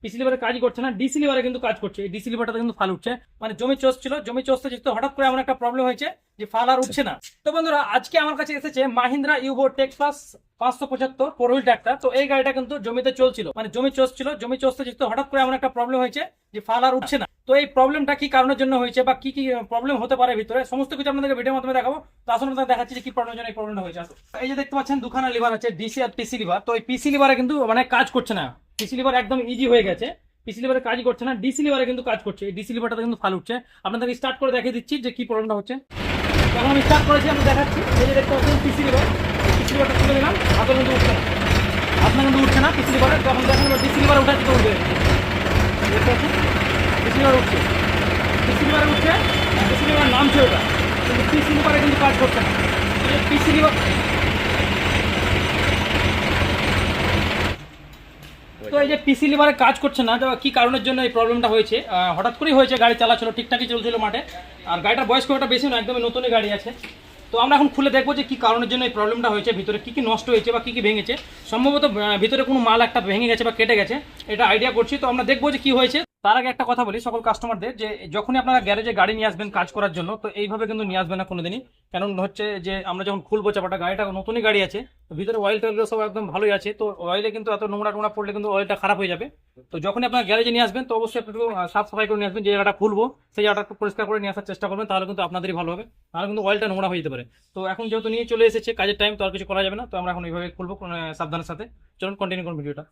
পিসি লিভারে কাজই করছে না, ডিসি লিভারে কিন্তু কাজ করছে। এই ডিসি লিভারটা কিন্তু ফাল উঠছে, মানে জমি চষ ছিল, জমি চষতে যেতে হঠাৎ করে এমন একটা প্রবলেম হয়েছে যে ফাল আর উঠছে না। তো বন্ধুরা আজকে আমার কাছে এসেছে Mahindra Yuvo tech plus 575 four wheel tractor. তো এই গাড়িটা কিন্তু জমিতে চলছিল, মানে জমি চষ ছিল, জমি চষতে যেতে হঠাৎ করে এমন একটা প্রবলেম হয়েছে যে ফাল আর উঠছে না। তো এই প্রবলেমটা কি কারণের জন্য হয়েছে বা কি কি প্রবলেম হতে পারে ভিতরে, সমস্ত কিছু আপনাদেরকে ভিডিওর মাধ্যমে দেখাবো। তো আসলে আপনাদের দেখাচ্ছি যে কি প্রবলেমের জন্য এই প্রবলেমটা হয়েছে। আসলে এই যে দেখতে পাচ্ছেন দুখানা লিভার আছে, ডিসি আর পিসি লিভার। তো এই পিসি লিভারে কিন্তু মানে কাজ করছে না, পিসি লিভার একদম ইজি হয়ে গেছে, পিসি লিভারে কাজই করছে না, ডিসি লিভারে কিন্তু কাজ করছে। এই ডিসি লিভারটা কিন্তু ফাল উঠছে। আপনাদেরকে স্টার্ট করে দেখিয়ে দিচ্ছি যে কি প্রবলেমটা হচ্ছে। যখন আমি স্টার্ট করেছি আমি দেখাচ্ছি, এই যে দেখতে পাচ্ছেন পিসি লিভার, পিসি লিভারটা তুলে নিলাম, হাতে কিন্তু উঠছে না, আপনার কিন্তু উঠছে না পিসি লিভারে। তখন দেখেন ডিসি লিভার উঠাচ্ছি তো উঠবে, দেখতে পাচ্ছেন পিসি লিভার উঠছে, পিসি লিভারে উঠছে, পিসি লিভার নামছে ওটা, কিন্তু পিসি লিভারে কিন্তু কাজ করছে না। পিসি লিভার, তো এই যে পিসি লিভারে কাজ করছে না, তো কি কারণের জন্য এই প্রবলেমটা হয়েছে, হঠাৎ করেই হয়েছে। গাড়ি চালাচ্ছিল, ঠিকঠাকই চলছিল মাঠে, আর গাড়িটার বয়স খুব একটা বেশি না, একদমই নতুনই গাড়ি আছে। তো আমরা এখন খুলে দেখবো যে কি কারণের জন্য এই প্রবলেমটা হয়েছে, ভিতরে কি কি নষ্ট হয়েছে বা কি কি ভেঙেছে। সম্ভবত ভিতরে কোনো মাল একটা ভেঙে গেছে বা কেটে গেছে, এটা আইডিয়া করছি। তো আমরা দেখবো যে কি হয়েছে। তার আগে একটা কথা বলি সকল কাস্টমারদের, যে যখনই আপনারা গ্যারেজে গাড়ি নিয়ে আসবেন কাজ করার জন্য, তো এইভাবে কিন্তু নিয়ে আসবেন না কোনোদিনই। কারণ হচ্ছে যে আমরা যখন খুলবো চাপাটা, গাড়িটা নতুনই গাড়ি আছে, তো ভিতরে অয়েল টয়েল সব একদম ভালোই আছে, তো অয়েলে কিন্তু এত নোংরা টোংরা পড়লে কিন্তু অয়েলটা খারাপ হয়ে যাবে। তো যখনই আপনার গ্যারেজে নিয়ে আসবেন, তো অবশ্যই একটু সাফ সাফাই করে নিয়ে আসবেন। যে জায়গাটা খুলবো সেই জায়গাটা একটু পরিষ্কার করে নিয়ে আসার চেষ্টা করবেন, তাহলে কিন্তু আপনাদেরই ভালো হবে, তাহলে কিন্তু অয়েলটা নোংরা হয়ে যেতে পারে। তো এখন যেহেতু নিয়ে চলে এসেছে কাজের টাইম, তো আর কিছু করা যাবে না। তো আমরা এখন এইভাবে খুলবো সাবধানের সাথে। চলুন কন্টিনিউ করুন ভিডিওটা।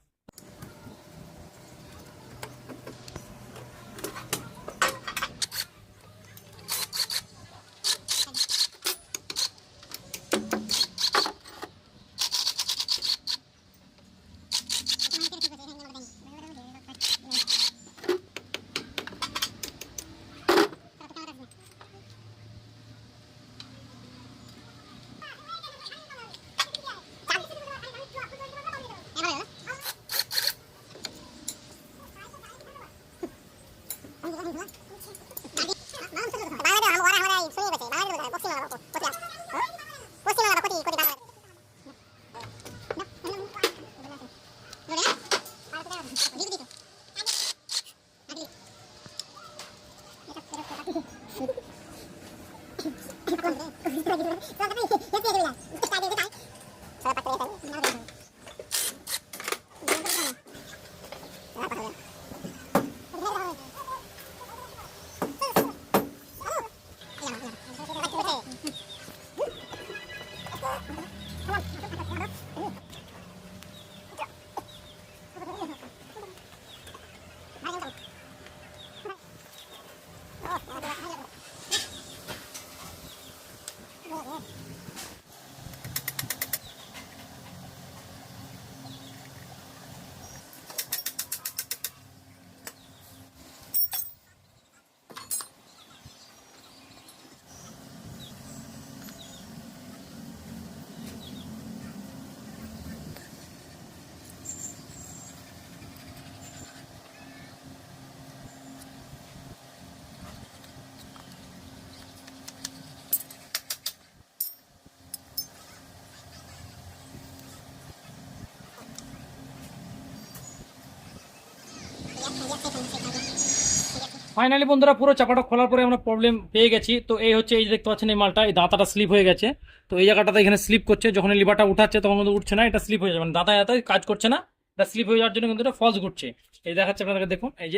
ফাইনালি বন্ধুরা পুরো চাপাটা খোলার পরে আমরা প্রবলেম পেয়ে গেছি। তো এই হচ্ছে, এই যে দেখতে পাচ্ছেন এই মালটা, এই দাঁতাটা স্লিপ হয়ে গেছে। তো এই জায়গাটাতে এখানে স্লিপ করছে, যখন লিভারটা উঠাচ্ছে তখন কিন্তু উঠছে না, এটা স্লিপ হয়ে যাবে, মানে দাঁতা দাঁতায় কাজ করছে না, এটা স্লিপ হয়ে যাওয়ার জন্য কিন্তু এটা ফলস ঘুরছে। এই দেখাচ্ছে আপনাদেরকে, দেখুন এই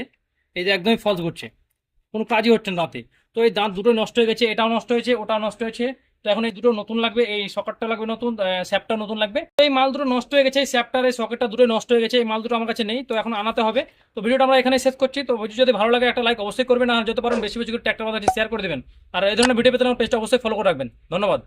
যে একদমই ফলস ঘুরছে, কোনো কাজই হচ্ছে না দাঁতে। তো এই দাঁত দুটো নষ্ট হয়ে গেছে, এটাও নষ্ট হয়েছে, ওটাও নষ্ট হয়েছে। তো এখন এই দুটো নতুন লাগবে, এই সকেটটা লাগবে নতুন, স্যাপটা নতুন লাগবে। তো এই মাল দুটো নষ্ট হয়ে গেছে, এই স্যাপটার এই সকেটটা দুটো নষ্ট হয়ে গেছে, এই মাল দুটো আমার কাছে নেই, তো এখন আনাতে হবে। তো ভিডিওটা আমরা এখানে শেষ করছি। তো ভিডিও যদি ভালো লাগে একটা লাইক অবশ্যই করবেন, আর যত পারেন বেশি বেশি করে ট্র্যাক্টর মাঝে শেয়ার করে দেবেন। আর এই ধরনের ভিডিও পেতে আমার পেজটা অবশ্যই ফলো করে রাখবেন। ধন্যবাদ।